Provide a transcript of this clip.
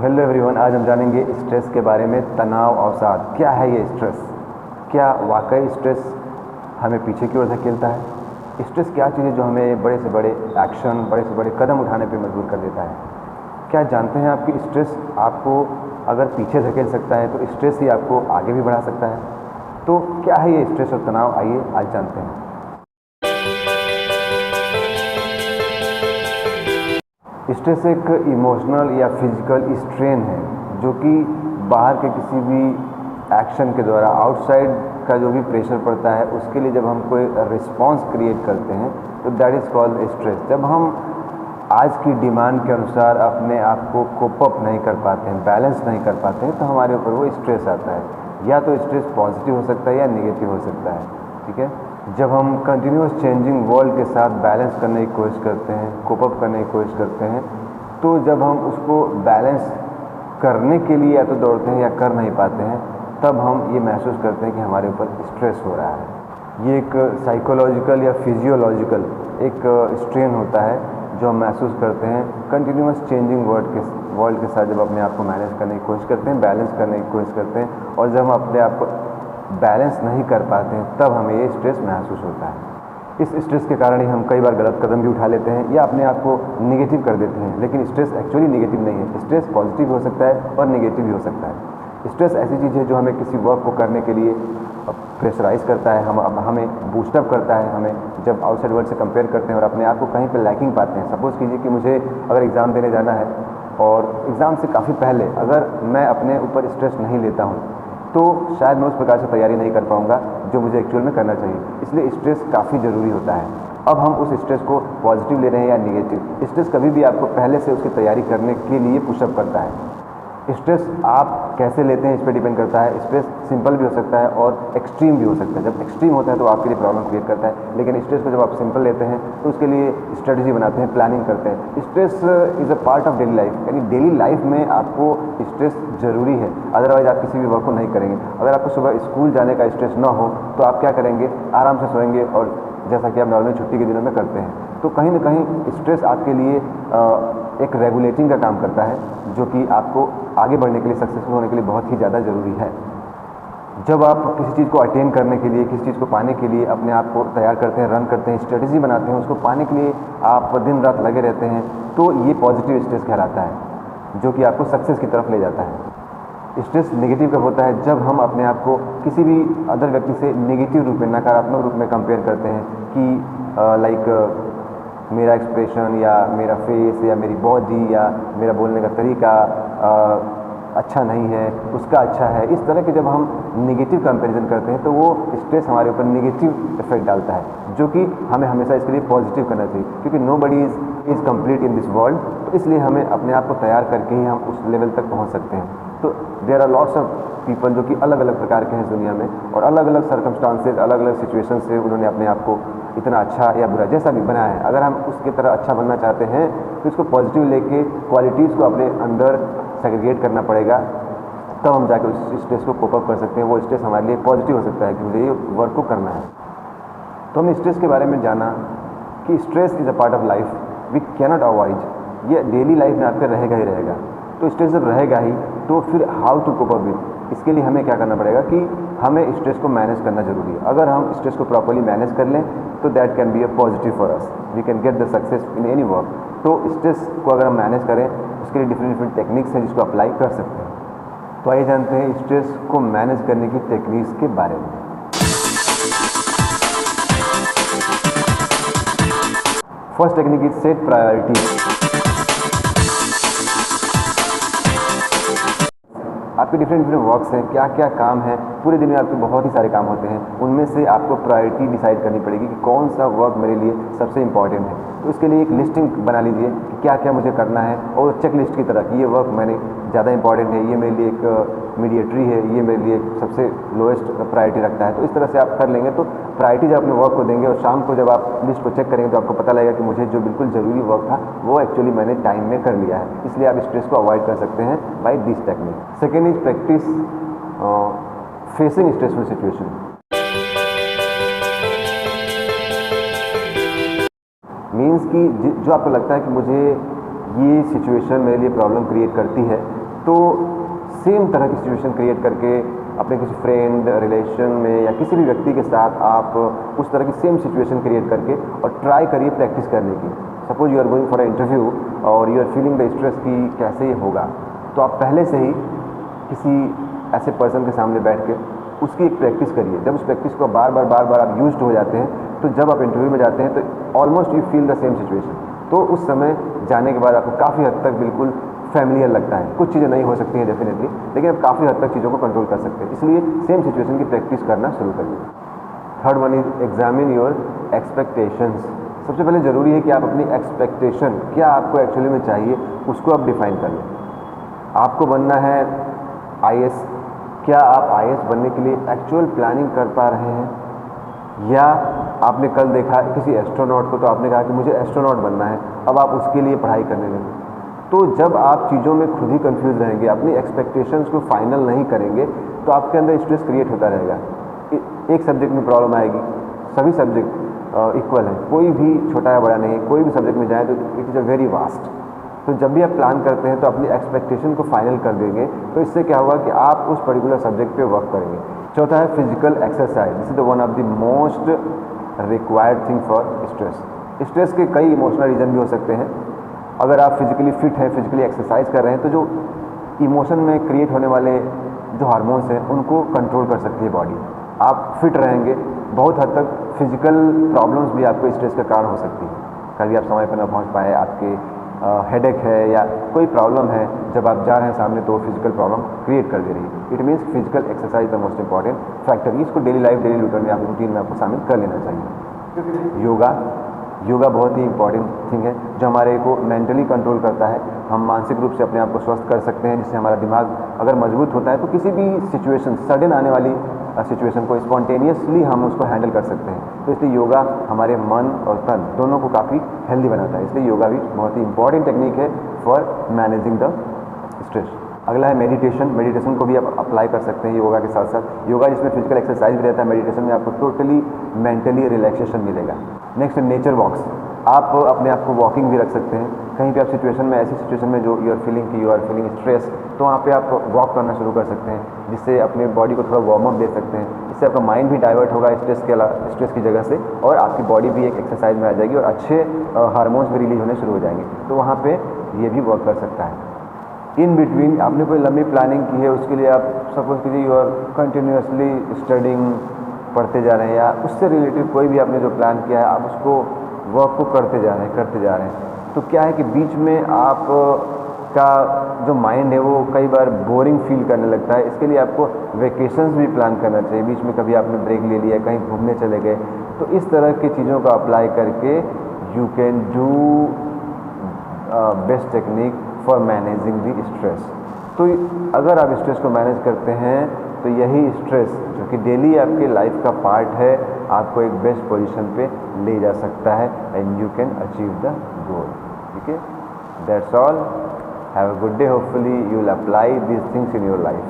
Hello everyone, आज हम जानेंगे स्ट्रेस के बारे में। तनाव अवसाद क्या है ये स्ट्रेस? क्या वाकई स्ट्रेस हमें पीछे की ओर धकेलता है? स्ट्रेस क्या चीज़ है जो हमें बड़े से बड़े एक्शन, बड़े से बड़े कदम उठाने पर मजबूर कर देता है? क्या जानते हैं आप कि स्ट्रेस आपको अगर पीछे धकेल सकता है तो स्ट्रेस ही आपको आगे भी बढ़ा सकता है? तो क्या है ये स्ट्रेस और तनाव, आइए आज जानते हैं। स्ट्रेस एक इमोशनल या फिजिकल स्ट्रेन है जो कि बाहर के किसी भी एक्शन के द्वारा, आउटसाइड का जो भी प्रेशर पड़ता है उसके लिए जब हम कोई रिस्पॉन्स क्रिएट करते हैं तो दैट इज़ कॉल्ड स्ट्रेस। जब हम आज की डिमांड के अनुसार अपने आप को कोप अप नहीं कर पाते हैं, बैलेंस नहीं कर पाते हैं, तो हमारे ऊपर वो स्ट्रेस आता है। या तो स्ट्रेस पॉजिटिव हो सकता है या नेगेटिव हो सकता है, ठीक है। जब हम कंटिन्यूस चेंजिंग वर्ल्ड के साथ बैलेंस करने की कोशिश करते हैं, कोप अप करने की कोशिश करते हैं, तो जब हम उसको बैलेंस करने के लिए या तो दौड़ते हैं या कर नहीं पाते हैं, तब हम ये महसूस करते हैं कि हमारे ऊपर स्ट्रेस हो रहा है। ये एक साइकोलॉजिकल या फिजियोलॉजिकल एक स्ट्रेन होता है जो हम महसूस करते हैं कंटिन्यूस चेंजिंग वर्ल्ड के साथ जब अपने आप को मैनेज करने की कोशिश करते हैं, बैलेंस करने की कोशिश करते हैं, और जब हम अपने आप को बैलेंस नहीं कर पाते हैं तब हमें ये स्ट्रेस महसूस होता है। इस स्ट्रेस के कारण ही हम कई बार गलत कदम भी उठा लेते हैं या अपने आप को निगेटिव कर देते हैं। लेकिन स्ट्रेस एक्चुअली निगेटिव नहीं है। स्ट्रेस पॉजिटिव हो सकता है और निगेटिव भी हो सकता है। स्ट्रेस ऐसी चीज़ है जो हमें किसी वर्क को करने के लिए प्रेशराइज करता है, हमें बूस्टअप करता है। हमें जब आउटसाइड वर्ल्ड से कंपेयर करते हैं और अपने आप को कहीं पर लैकिंग पाते हैं, सपोज़ कीजिए कि मुझे अगर एग्ज़ाम देने जाना है और एग्ज़ाम से काफ़ी पहले अगर मैं अपने ऊपर स्ट्रेस नहीं लेता हूँ तो शायद मैं उस प्रकार से तैयारी नहीं कर पाऊंगा जो मुझे एक्चुअल में करना चाहिए। इसलिए स्ट्रेस काफ़ी ज़रूरी होता है। अब हम उस स्ट्रेस को पॉजिटिव ले रहे हैं या नेगेटिव। स्ट्रेस कभी भी आपको पहले से उसकी तैयारी करने के लिए पुशअप करता है। स्ट्रेस आप कैसे लेते हैं इस पर डिपेंड करता है। स्ट्रेस सिंपल भी हो सकता है और एक्सट्रीम भी हो सकता है। जब एक्सट्रीम होता है तो आपके लिए प्रॉब्लम क्रिएट करता है, लेकिन स्ट्रेस को जब आप सिंपल लेते हैं तो उसके लिए स्ट्रेटजी बनाते हैं, प्लानिंग करते हैं। Stress is a part of daily life, यानी डेली लाइफ में आपको स्ट्रेस ज़रूरी है, अदरवाइज आप किसी भी वर्क को नहीं करेंगे। अगर आपको सुबह स्कूल जाने का स्ट्रेस ना हो तो आप क्या करेंगे? आराम से सोएंगे, और जैसा कि आप नॉर्मली छुट्टी के दिनों में करते हैं। तो कहीं ना कहीं स्ट्रेस आपके लिए एक रेगुलेटिंग का काम करता है जो कि आपको आगे बढ़ने के लिए, सक्सेसफुल होने के लिए बहुत ही ज़्यादा ज़रूरी है। जब आप किसी चीज़ को अटेन करने के लिए, किसी चीज़ को पाने के लिए अपने आप को तैयार करते हैं, रन करते हैं, स्ट्रेटजी बनाते हैं, उसको पाने के लिए आप दिन रात लगे रहते हैं, तो ये पॉजिटिव स्ट्रेस कहलाता है जो कि आपको सक्सेस की तरफ ले जाता है। स्ट्रेस नेगेटिव कब होता है? जब हम अपने आप को किसी भी अदर व्यक्ति से नेगेटिव रूप में, नकारात्मक रूप में कंपेयर करते हैं कि लाइक मेरा एक्सप्रेशन या मेरा फेस या मेरी बॉडी या मेरा बोलने का तरीका अच्छा नहीं है, उसका अच्छा है। इस तरह के जब हम नेगेटिव कंपैरिजन करते हैं तो वो स्ट्रेस हमारे ऊपर नेगेटिव इफेक्ट डालता है, जो कि हमें हमेशा इसके लिए पॉजिटिव करना चाहिए, क्योंकि nobody is complete in this world. तो इसलिए हमें अपने आप को तैयार करके ही हम उस लेवल तक पहुंच सकते हैं। तो there are lots of people जो कि अलग अलग प्रकार के हैं इस दुनिया में, और अलग अलग सर्कमस्टांसेस, अलग अलग सिचुएशन से उन्होंने अपने आप को इतना अच्छा या बुरा जैसा भी बनाया है। अगर हम उसकी तरह अच्छा बनना चाहते हैं तो इसको पॉजिटिव लेके क्वालिटीज़ को अपने अंदर सेग्रीगेट करना पड़ेगा, तब हम जाकर उस स्ट्रेस को कोप अप कर सकते हैं। वो स्ट्रेस हमारे लिए पॉजिटिव हो सकता है कि मुझे ये वर्क को करना है। तो हमने स्ट्रेस के बारे में जाना कि stress is a part of life, we cannot avoid. ये डेली लाइफ में आपके रहेगा ही रहेगा। तो स्ट्रेस जब रहेगा ही तो फिर how to cope up with, इसके लिए हमें क्या करना पड़ेगा कि हमें स्ट्रेस को मैनेज करना ज़रूरी है। अगर हम स्ट्रेस को प्रॉपर्ली मैनेज कर लें तो that can be a positive for us, we can get the success in any work. तो स्ट्रेस को अगर हम मैनेज करें उसके लिए डिफरेंट टेक्निक्स हैं जिसको अप्लाई कर सकते हैं। तो आइए जानते हैं स्ट्रेस को मैनेज करने की टेक्निक्स के बारे में। First technique is set priority. आपके डिफरेंट वर्क्स हैं, क्या क्या काम है, पूरे दिन में आपके बहुत ही सारे काम होते हैं, उनमें से आपको प्रायोरिटी डिसाइड करनी पड़ेगी कि कौन सा वर्क मेरे लिए सबसे इंपॉर्टेंट है। तो इसके लिए एक लिस्टिंग बना लीजिए कि क्या क्या मुझे करना है, और चेक लिस्ट की तरह कि ये वर्क मैंने ज़्यादा इंपॉर्टेंट है, ये मेरे लिए एक मीडिएटरी है, ये मेरे लिए सबसे लोएस्ट प्रायोरिटी रखता है। तो इस तरह से आप कर लेंगे तो प्रायोरिटी जब अपने वर्क को देंगे और शाम को जब आप लिस्ट को चेक करेंगे तो आपको पता लगेगा कि मुझे जो बिल्कुल ज़रूरी वर्क था वो एक्चुअली मैंने टाइम में कर लिया है। इसलिए आप स्ट्रेस को अवॉइड कर सकते हैं by this technique. Second is practice facing stressful situation. Means कि जो आपको लगता है कि मुझे ये सिचुएशन मेरे लिए प्रॉब्लम क्रिएट करती है, तो सेम तरह की सिचुएशन क्रिएट करके अपने किसी फ्रेंड रिलेशन में या किसी भी व्यक्ति के साथ आप उस तरह की सेम सिचुएशन क्रिएट करके और ट्राई करिए प्रैक्टिस करने की। Suppose you are going for a interview और you are feeling the stress कि कैसे ये होगा, तो आप पहले से ही किसी ऐसे पर्सन के सामने बैठ के उसकी एक प्रैक्टिस करिए। जब उस प्रैक्टिस को बार बार आप यूज्ड हो जाते हैं, तो जब आप इंटरव्यू में जाते हैं तो almost you feel the same situation. तो उस समय जाने के बाद आपको काफ़ी हद तक बिल्कुल फैमिलियर लगता है। कुछ चीज़ें नहीं हो सकती हैं डेफिनेटली, लेकिन आप काफ़ी हद तक चीज़ों को कंट्रोल कर सकते हैं। इसलिए सेम सिचुएशन की प्रैक्टिस करना शुरू करिए। Third one is examine your expectations. सबसे पहले ज़रूरी है कि आप अपनी एक्सपेक्टेशन, क्या आपको एक्चुअली में चाहिए, उसको आप डिफाइन कर लें। आपको बनना है IAS, क्या आप IAS बनने के लिए एक्चुअल प्लानिंग कर पा रहे हैं? या आपने कल देखा किसी एस्ट्रोनॉट को, तो आपने कहा कि मुझे एस्ट्रोनॉट बनना है, अब आप उसके लिए पढ़ाई करने लगे। तो जब आप चीज़ों में खुद ही कंफ्यूज रहेंगे, अपनी एक्सपेक्टेशंस को फाइनल नहीं करेंगे, तो आपके अंदर स्ट्रेस क्रिएट होता रहेगा। एक सब्जेक्ट में प्रॉब्लम आएगी, सभी सब्जेक्ट इक्वल है, कोई भी छोटा या बड़ा नहीं है, कोई भी सब्जेक्ट में जाए तो it is a very vast. तो जब भी आप प्लान करते हैं तो अपनी एक्सपेक्टेशन को फाइनल कर देंगे, तो इससे क्या होगा कि आप उस पर्टिकुलर सब्जेक्ट पे वर्क करेंगे। चौथा है physical exercise. This is the one of the most required thing for stress. Stress के कई इमोशनल रीजन भी हो सकते हैं। अगर आप फिजिकली फिट हैं, फिजिकली एक्सरसाइज कर रहे हैं, तो जो इमोशन में क्रिएट होने वाले जो हार्मोन्स हैं उनको कंट्रोल कर सकती है बॉडी। आप फिट रहेंगे, बहुत हद तक फिजिकल प्रॉब्लम्स भी आपको स्ट्रेस का कारण हो सकती है। कभी आप समय पर ना पहुंच पाए, आपके हेडेक है या कोई प्रॉब्लम है, जब आप जा रहे हैं सामने तो फिजिकल प्रॉब्लम क्रिएट कर दे रही है। It means physical exercise the most important factor. इसको डेली लाइफ, डेली रूटीन में आप रूटीन में आपको शामिल कर लेना चाहिए। योगा बहुत ही इंपॉर्टेंट थिंग है, जो हमारे को मेंटली कंट्रोल करता है। हम मानसिक रूप से अपने आप को स्वस्थ कर सकते हैं, जिससे हमारा दिमाग अगर मजबूत होता है तो किसी भी सिचुएशन, सडन आने वाली सिचुएशन को स्पॉन्टेनियसली हम उसको हैंडल कर सकते हैं। तो इसलिए योगा हमारे मन और तन दोनों को काफ़ी हेल्दी बनाता है। इसलिए योगा भी बहुत ही इंपॉर्टेंट टेक्निक है फॉर मैनेजिंग द स्ट्रेस। अगला है मेडिटेशन। मेडिटेशन को भी आप अप्लाई कर सकते हैं योगा के साथ साथ। योगा जिसमें फिजिकल एक्सरसाइज भी रहता है, मेडिटेशन में आपको टोटली मेंटली रिलैक्सेशन मिलेगा। Next nature walks. आप अपने आप को वॉकिंग भी रख सकते हैं। कहीं पे आप सिचुएशन में, ऐसी सिचुएशन में जो यू आर फीलिंग स्ट्रेस, तो वहाँ पे आप वॉक करना शुरू कर सकते हैं, जिससे अपने बॉडी को थोड़ा वार्म अप दे सकते हैं। इससे आपका माइंड भी डाइवर्ट होगा स्ट्रेस की जगह से, और आपकी बॉडी भी एक एक्सरसाइज में आ जाएगी और अच्छे हार्मोन्स भी रिलीज होने शुरू हो जाएंगे। तो वहाँ पे ये भी वर्क कर सकता है। इन बिटवीन आपने कोई लंबी प्लानिंग की है, उसके लिए आप सपोज कीजिए यू आर कंटिन्यूसली स्टडिंग, पढ़ते जा रहे हैं, या उससे रिलेटेड कोई भी आपने जो प्लान किया है आप उसको वर्क को करते जा रहे हैं, तो क्या है कि बीच में आप का जो माइंड है वो कई बार बोरिंग फील करने लगता है। इसके लिए आपको वेकेशंस भी प्लान करना चाहिए। बीच में कभी आपने ब्रेक ले लिया, कहीं घूमने चले गए, तो इस तरह की चीज़ों को अप्लाई करके you can do best technique for managing the stress. तो अगर आप स्ट्रेस को मैनेज करते हैं तो यही स्ट्रेस, जो कि डेली आपके लाइफ का पार्ट है, आपको एक बेस्ट पोजीशन पे ले जा सकता है and you can achieve the goal. ठीक है, that's all. Have a good day. Hopefully you will apply these things in your life.